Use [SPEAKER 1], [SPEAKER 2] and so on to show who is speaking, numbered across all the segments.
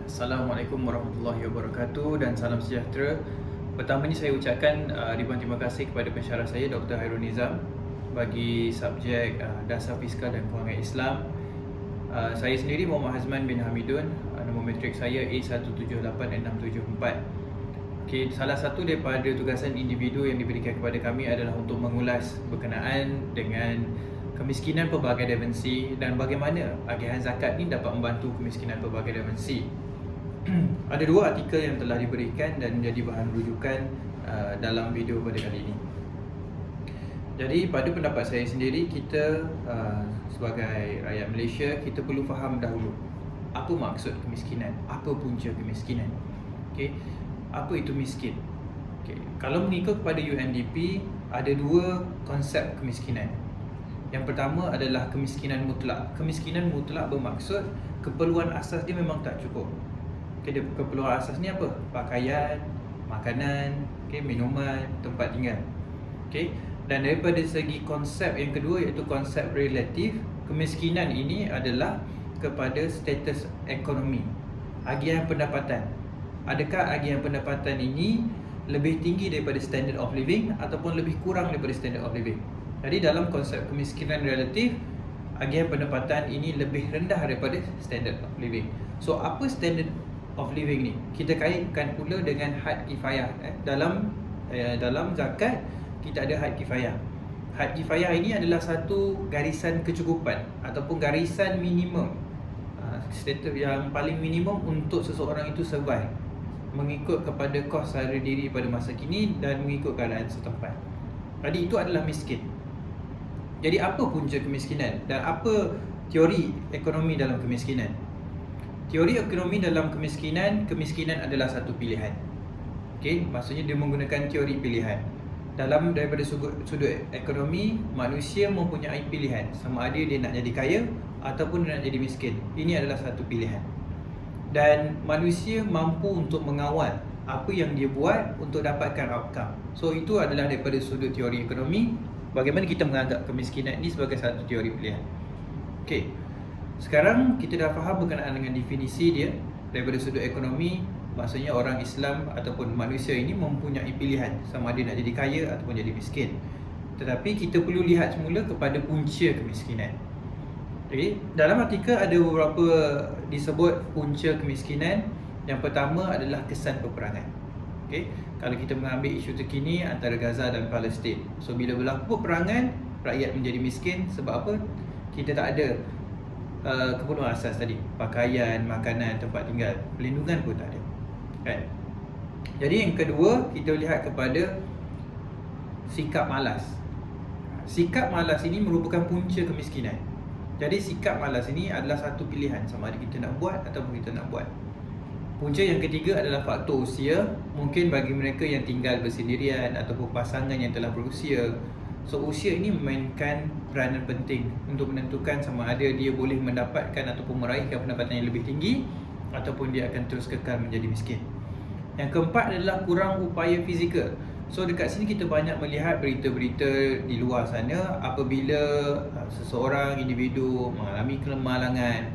[SPEAKER 1] Assalamualaikum warahmatullahi wabarakatuh dan salam sejahtera. Pertama ni saya ucapkan ribuan terima kasih kepada pensyarah saya Dr. Hairul Nizam bagi subjek Dasar Fiskal dan Kewangan Islam. Saya sendiri Muhammad Hazman bin Hamidun, nombor matrik saya A178674. Okay, salah satu daripada tugasan individu yang diberikan kepada kami adalah untuk mengulas berkenaan dengan kemiskinan pelbagai dimensi dan bagaimana agihan zakat ni dapat membantu kemiskinan pelbagai dimensi. Ada dua artikel yang telah diberikan dan menjadi bahan rujukan dalam video pada kali ini. Jadi pada pendapat saya sendiri, kita sebagai rakyat Malaysia, kita perlu faham dahulu apa maksud kemiskinan, apa punca kemiskinan. Okay. Apa itu miskin? Okay. Kalau mengikut kepada UNDP, ada dua konsep kemiskinan. Yang pertama adalah kemiskinan mutlak. Kemiskinan mutlak bermaksud keperluan asas dia memang tak cukup. Okay, keperluan asas ni apa? Pakaian, makanan, okay, minuman, tempat tinggal. Okay. Dan daripada segi konsep yang kedua, iaitu konsep relatif, kemiskinan ini adalah kepada status ekonomi, agihan pendapatan. Adakah agihan pendapatan ini lebih tinggi daripada standard of living ataupun lebih kurang daripada standard of living? Jadi dalam konsep kemiskinan relatif, agihan pendapatan ini lebih rendah daripada standard of living. So apa standard of living ni? Kita kaitkan pula dengan had kifayah. Dalam zakat kita ada had kifayah. Had kifayah ini adalah satu garisan kecukupan ataupun garisan minimum, status yang paling minimum untuk seseorang itu survive mengikut kepada kos sara diri pada masa kini dan mengikut keadaan setempat. Jadi itu adalah miskin. Jadi apa punca kemiskinan dan apa teori ekonomi dalam kemiskinan? Teori ekonomi dalam kemiskinan adalah satu pilihan. Okey, maksudnya dia menggunakan teori pilihan. Daripada sudut ekonomi, manusia mempunyai pilihan sama ada dia nak jadi kaya ataupun dia nak jadi miskin. Ini adalah satu pilihan. Dan manusia mampu untuk mengawal apa yang dia buat untuk dapatkan outcome. So itu adalah daripada sudut teori ekonomi, bagaimana kita menganggap kemiskinan ini sebagai satu teori pilihan. Okey. Sekarang kita dah faham berkenaan dengan definisi dia daripada sudut ekonomi. Maksudnya orang Islam ataupun manusia ini mempunyai pilihan sama ada nak jadi kaya ataupun jadi miskin. Tetapi kita perlu lihat semula kepada punca kemiskinan. Okay. Dalam artikel ada beberapa disebut punca kemiskinan. Yang pertama adalah kesan peperangan. Okay. Kalau kita mengambil isu terkini antara Gaza dan Palestin, so bila berlaku peperangan, rakyat menjadi miskin. Sebab apa? Kita tak ada keperluan asas tadi, pakaian, makanan, tempat tinggal, perlindungan pun tak ada, kan? Jadi yang kedua, kita lihat kepada sikap malas. Sikap malas ini merupakan punca kemiskinan. Jadi sikap malas ini adalah satu pilihan sama ada kita nak buat ataupun kita nak buat. Punca yang ketiga adalah faktor usia. Mungkin bagi mereka yang tinggal bersendirian ataupun pasangan yang telah berusia, so usia ini memainkan peranan penting untuk menentukan sama ada dia boleh mendapatkan ataupun meraihkan pendapatan yang lebih tinggi ataupun dia akan terus kekal menjadi miskin. Yang keempat adalah kurang upaya fizikal. So dekat sini kita banyak melihat berita-berita di luar sana apabila seseorang individu mengalami kelemahangan,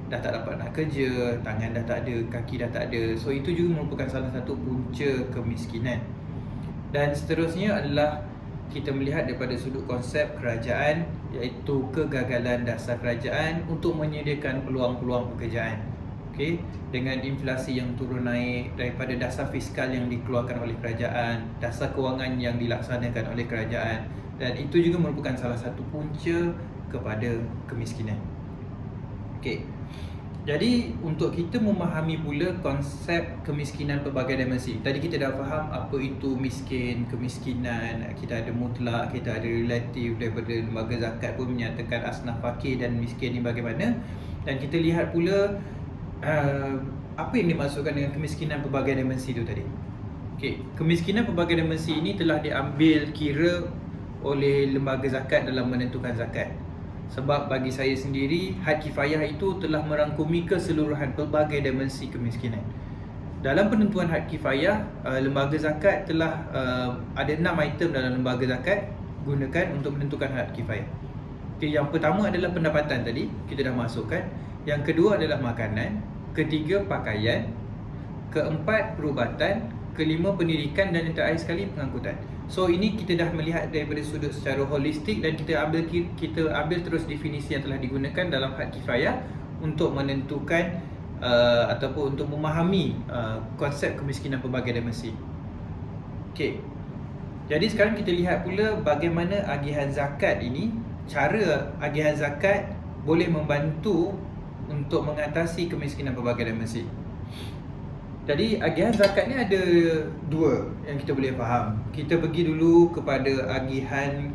[SPEAKER 1] dah tak dapat nak kerja, tangan dah tak ada, kaki dah tak ada. So itu juga merupakan salah satu punca kemiskinan. Dan seterusnya adalah kita melihat daripada sudut konsep kerajaan, iaitu kegagalan dasar kerajaan untuk menyediakan peluang-peluang pekerjaan. Okay. Dengan inflasi yang turun naik, daripada dasar fiskal yang dikeluarkan oleh kerajaan, dasar kewangan yang dilaksanakan oleh kerajaan, dan itu juga merupakan salah satu punca kepada kemiskinan. Okay. Jadi untuk kita memahami pula konsep kemiskinan pelbagai dimensi. Tadi kita dah faham apa itu miskin, kemiskinan, kita ada mutlak, kita ada relatif. Daripada lembaga zakat pun menyatakan asnaf fakir dan miskin ni bagaimana. Dan kita lihat pula apa yang dimaksudkan dengan kemiskinan pelbagai dimensi itu tadi. Okay. Kemiskinan pelbagai dimensi ini telah diambil kira oleh lembaga zakat dalam menentukan zakat. Sebab bagi saya sendiri, had kifayah itu telah merangkumi keseluruhan pelbagai dimensi kemiskinan. Dalam penentuan had kifayah, lembaga zakat telah ada 6 item dalam lembaga zakat gunakan untuk menentukan had kifayah. Okay, yang pertama adalah pendapatan tadi, kita dah masukkan. Yang kedua adalah makanan. ketiga pakaian, keempat perubatan, kelima pendidikan dan yang terakhir sekali pengangkutan. So ini kita dah melihat daripada sudut secara holistik dan kita ambil terus definisi yang telah digunakan dalam had kifayah untuk menentukan ataupun untuk memahami konsep kemiskinan pelbagai dimensi. Okey. Jadi sekarang kita lihat pula bagaimana agihan zakat ini, cara agihan zakat boleh membantu untuk mengatasi kemiskinan pelbagai dimensi. Jadi agihan zakat ni ada dua yang kita boleh faham. Kita pergi dulu kepada agihan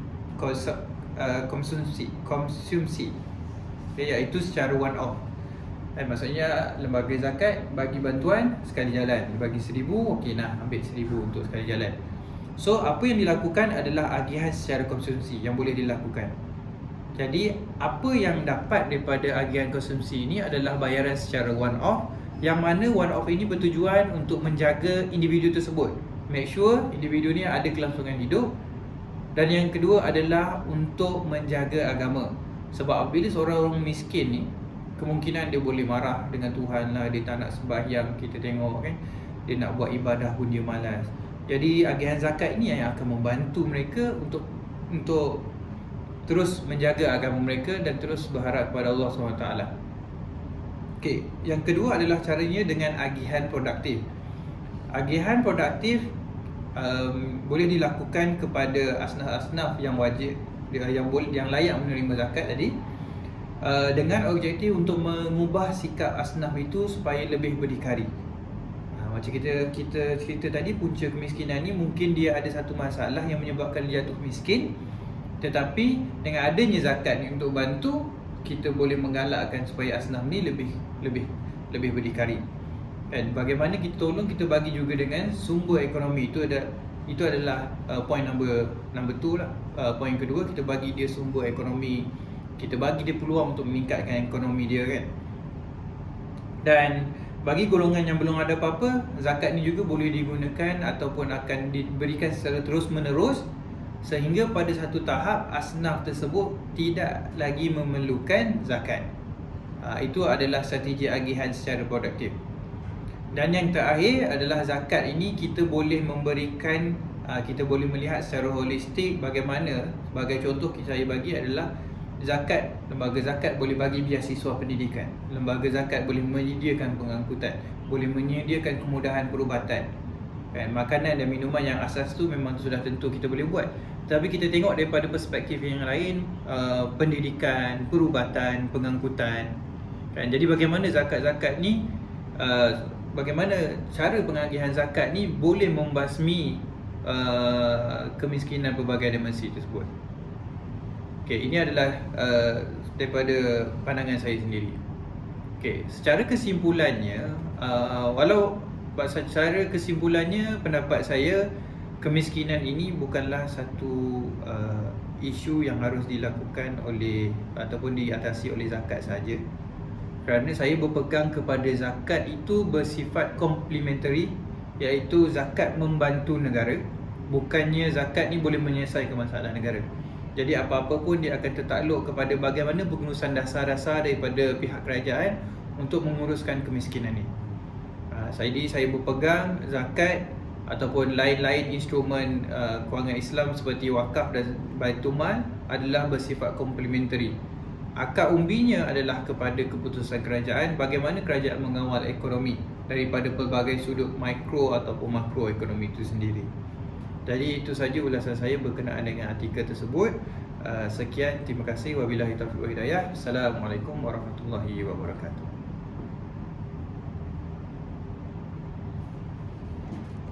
[SPEAKER 1] konsumsi, iaitu secara one off. Maksudnya lembaga zakat bagi bantuan sekali jalan, bagi 1,000, okey nah ambil 1,000 untuk sekali jalan. So apa yang dilakukan adalah agihan secara konsumsi yang boleh dilakukan. Jadi apa yang dapat daripada agihan konsumsi ini adalah bayaran secara one off, yang mana one off ini bertujuan untuk menjaga individu tersebut, make sure individu ni ada kelangsungan hidup. Dan yang kedua adalah untuk menjaga agama. Sebab bila seorang orang miskin ni, kemungkinan dia boleh marah dengan Tuhan lah, dia tak nak sembahyang, kita tengok kan, dia nak buat ibadah pun dia malas. Jadi agihan zakat ini yang akan membantu mereka untuk terus menjaga agama mereka dan terus berharap kepada Allah SWT. Okey, yang kedua adalah caranya dengan agihan produktif. Agihan produktif boleh dilakukan kepada asnaf-asnaf yang wajib, yang layak menerima zakat tadi, dengan objektif untuk mengubah sikap asnaf itu supaya lebih berdikari. Macam kita cerita tadi, punca kemiskinan ni mungkin dia ada satu masalah yang menyebabkan dia jatuh miskin, tetapi dengan adanya zakat ni untuk bantu, kita boleh menggalakkan supaya asnaf ni lebih berdikari. Dan bagaimana kita tolong, kita bagi juga dengan sumber ekonomi. Itu adalah point number 2 lah. Point kedua, kita bagi dia sumber ekonomi, kita bagi dia peluang untuk meningkatkan ekonomi dia kan. Dan bagi golongan yang belum ada apa-apa, zakat ni juga boleh digunakan ataupun akan diberikan secara terus menerus, sehingga pada satu tahap asnaf tersebut tidak lagi memerlukan zakat. Itu adalah strategi agihan secara produktif. Dan yang terakhir adalah zakat ini kita boleh memberikan, kita boleh melihat secara holistik bagaimana. Sebagai contoh saya bagi adalah zakat, lembaga zakat boleh bagi biasiswa pendidikan, lembaga zakat boleh menyediakan pengangkutan, boleh menyediakan kemudahan perubatan kan. Makanan dan minuman yang asas tu memang sudah tentu kita boleh buat, tapi kita tengok daripada perspektif yang lain, pendidikan, perubatan, pengangkutan kan. Jadi bagaimana zakat-zakat ni, bagaimana cara pengagihan zakat ni boleh membasmi kemiskinan pelbagai dimensi tersebut. Okey, ini adalah daripada pandangan saya sendiri. Okey, secara kesimpulannya, secara kesimpulannya pendapat saya, kemiskinan ini bukanlah satu isu yang harus dilakukan oleh ataupun diatasi oleh zakat saja. Kerana saya berpegang kepada zakat itu bersifat complementary, iaitu zakat membantu negara, bukannya zakat ni boleh menyelesaikan masalah negara. Jadi apa-apa pun dia akan tertakluk kepada bagaimana pengurusan dasar-dasar daripada pihak kerajaan untuk menguruskan kemiskinan ni. Saya berpegang zakat ataupun lain-lain instrumen kewangan Islam seperti wakaf dan baitul mal adalah bersifat komplementari. Akar umbinya adalah kepada keputusan kerajaan, bagaimana kerajaan mengawal ekonomi daripada pelbagai sudut mikro ataupun makro ekonomi itu sendiri. Jadi itu saja ulasan saya berkenaan dengan artikel tersebut. Sekian, terima kasih. Wabillahi taufiq wal hidayah. Assalamualaikum warahmatullahi wabarakatuh.